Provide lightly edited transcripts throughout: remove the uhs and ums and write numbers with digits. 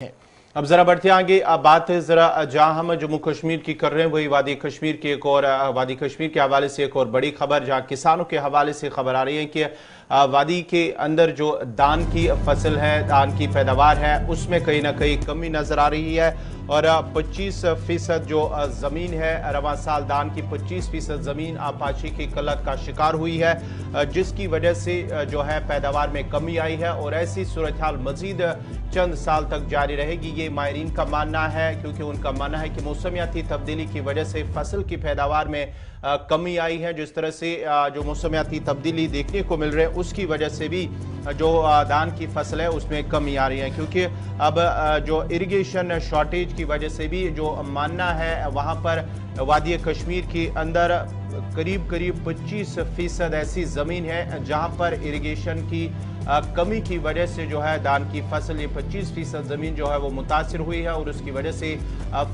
है। अब जरा बढ़ते आगे। अब बात है जरा जहां हम जम्मू कश्मीर की कर रहे हैं, वही वादी कश्मीर की एक और वादी कश्मीर के हवाले से एक और बड़ी खबर, जहां किसानों के हवाले से खबर आ रही है कि वादी के अंदर जो धान की फसल है, धान की पैदावार है, उसमें कहीं ना कहीं कमी नजर आ रही है और 25% जो ज़मीन है, रवां साल धान की 25% ज़मीन आपाशी की किल्लत का शिकार हुई है, जिसकी वजह से जो है पैदावार में कमी आई है और ऐसी सूरत हाल मजीद चंद साल तक जारी रहेगी, ये माहिरीन का मानना है। क्योंकि उनका मानना है कि मौसमियाती तब्दीली की वजह से फसल की पैदावार में कमी आई है। जिस तरह से जो मौसमियाती तब्दीली देखने को मिल रहे हैं, उसकी वजह से भी जो धान की फसल है उसमें कमी आ रही है। क्योंकि अब जो इरिगेशन शॉर्टेज की वजह से भी जो मानना है, वहाँ पर वादी कश्मीर के अंदर करीब 25% ऐसी ज़मीन है जहाँ पर इरिगेशन की कमी की वजह से जो है धान की फसल, ये 25% ज़मीन जो है वो मुतासिर हुई है और उसकी वजह से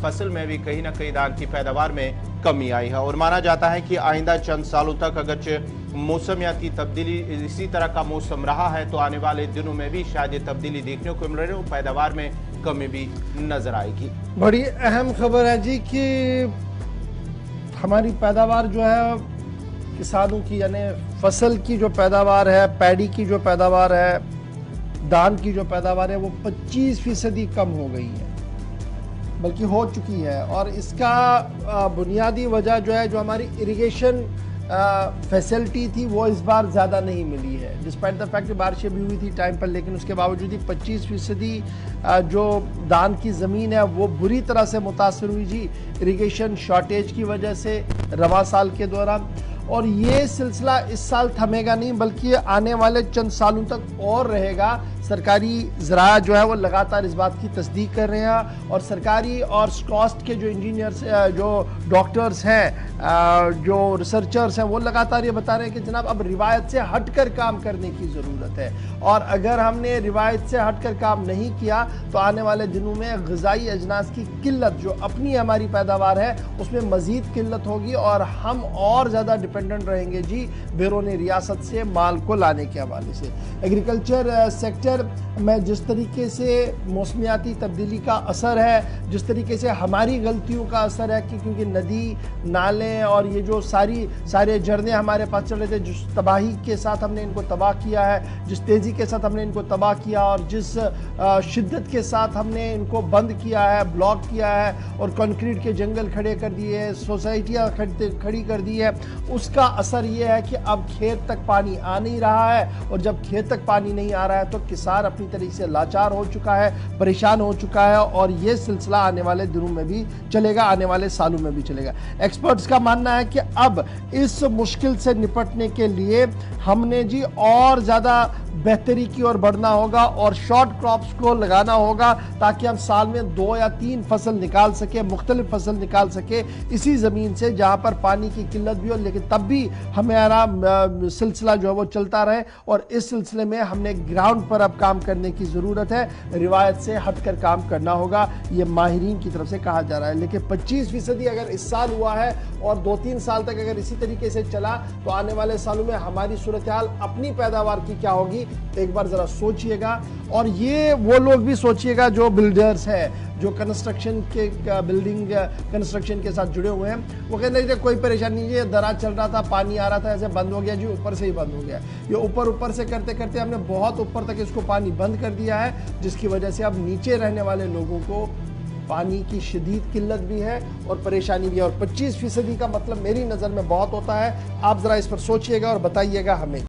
फसल में भी कहीं ना कहीं धान की पैदावार में कमी आई है। और माना जाता है कि आइंदा चंद सालों तक अगर मौसमियाती तब्दीली इसी तरह का मौसम रहा है तो आने वाले दिनों में भी शायद ये तब्दीली देखने को मिल रही है, पैदावार में कमी भी नजर आएगी। बड़ी अहम खबर है जी कि हमारी पैदावार जो है किसानों की, यानी फसल की जो पैदावार है, पैडी की जो पैदावार है, धान की जो पैदावार है, वो 25% कम हो गई है, बल्कि हो चुकी है। और इसका बुनियादी वजह जो है, जो हमारी इरिगेशन फैसिलिटी थी वो इस बार ज़्यादा नहीं मिली है, डिस्पाइट द फैक्ट बारिशें भी हुई थी टाइम पर, लेकिन उसके बावजूद ही 25% जो धान की ज़मीन है वो बुरी तरह से मुतासर हुई जी इरिगेशन शॉर्टेज की वजह से रवां साल के दौरान। और ये सिलसिला इस साल थमेगा नहीं, बल्कि आने वाले चंद सालों तक और रहेगा। सरकारी ज़राया जो है वो लगातार इस बात की तस्दीक कर रहे हैं और सरकारी और कॉस्ट के जो इंजीनियर्स, जो डॉक्टर्स हैं, जो रिसर्चर्स हैं, वो लगातार ये बता रहे हैं कि जनाब अब रिवायत से हटकर काम करने की ज़रूरत है। और अगर हमने रिवायत से हटकर काम नहीं किया तो आने वाले दिनों में ग़िज़ाई अजनास की किल्लत, जो अपनी हमारी पैदावार है, उसमें मज़ीद किल्लत होगी और हम और ज़्यादा डिपेंडेंट रहेंगे जी बैरून रियासत से माल को लाने के हवाले से। एग्रीकल्चर सेक्टर में जिस तरीके से मौसमियाती तब्दीली का असर है, जिस तरीके से हमारी गलतियों का असर है कि क्योंकि नदी नाले और ये जो सारे झरने हमारे पास चल रहे थे, जिस तबाही के साथ हमने इनको तबाह किया है, जिस तेज़ी के साथ हमने इनको तबाह किया और जिस शिद्दत के साथ हमने इनको बंद किया है, ब्लॉक किया है और कंक्रीट के जंगल खड़े कर दिए, सोसाइटियाँ खड़ी कर दी है, उसका असर ये है कि अब खेत तक पानी आ नहीं रहा है। और जब खेत तक पानी नहीं आ रहा है तो किसान अपनी तरीके से लाचार हो चुका है, परेशान हो चुका है और ये सिलसिला आने वाले दिनों में भी चलेगा, आने वाले सालों में भी चलेगा। एक्सपर्ट्स का मानना है कि अब इस मुश्किल से निपटने के लिए हमने जी और ज़्यादा बेहतरी की ओर बढ़ना होगा और शॉर्ट क्रॉप्स को लगाना होगा, ताकि हम साल में 2 या 3 फसल निकाल सके, मुख्तलिफ फसल निकाल सके इसी ज़मीन से जहाँ पर पानी की किल्लत भी हो, लेकिन तब भी हमारा सिलसिला जो है वो चलता रहे। और इस सिलसिले में हमने ग्राउंड पर अब काम करने की ज़रूरत है, रिवायत से हटकर काम करना होगा, ये माहिरीन की तरफ से कहा जा रहा है। लेकिन 25% अगर इस साल हुआ है और 2-3 साल तक अगर इसी तरीके से चला तो आने वाले सालों में हमारी सूरत हाल अपनी पैदावार की क्या होगी, एक बार ज़रा सोचिएगा। और ये वो लोग भी सोचिएगा जो बिल्डर्स हैं, जो कंस्ट्रक्शन के साथ जुड़े हुए हैं, वो कहते हैं कोई परेशानी नहीं है, दरार चल रहा था, पानी आ रहा था, ऐसे बंद हो गया जी, ऊपर से ही बंद हो गया। ये ऊपर से करते करते हमने बहुत ऊपर तक इसको पानी बंद कर दिया है, जिसकी वजह से अब नीचे रहने वाले लोगों को पानी की शदीद किल्लत भी है और परेशानी भी है। और 25% का मतलब मेरी नज़र में बहुत होता है। आप ज़रा इस पर सोचिएगा और बताइएगा हमें।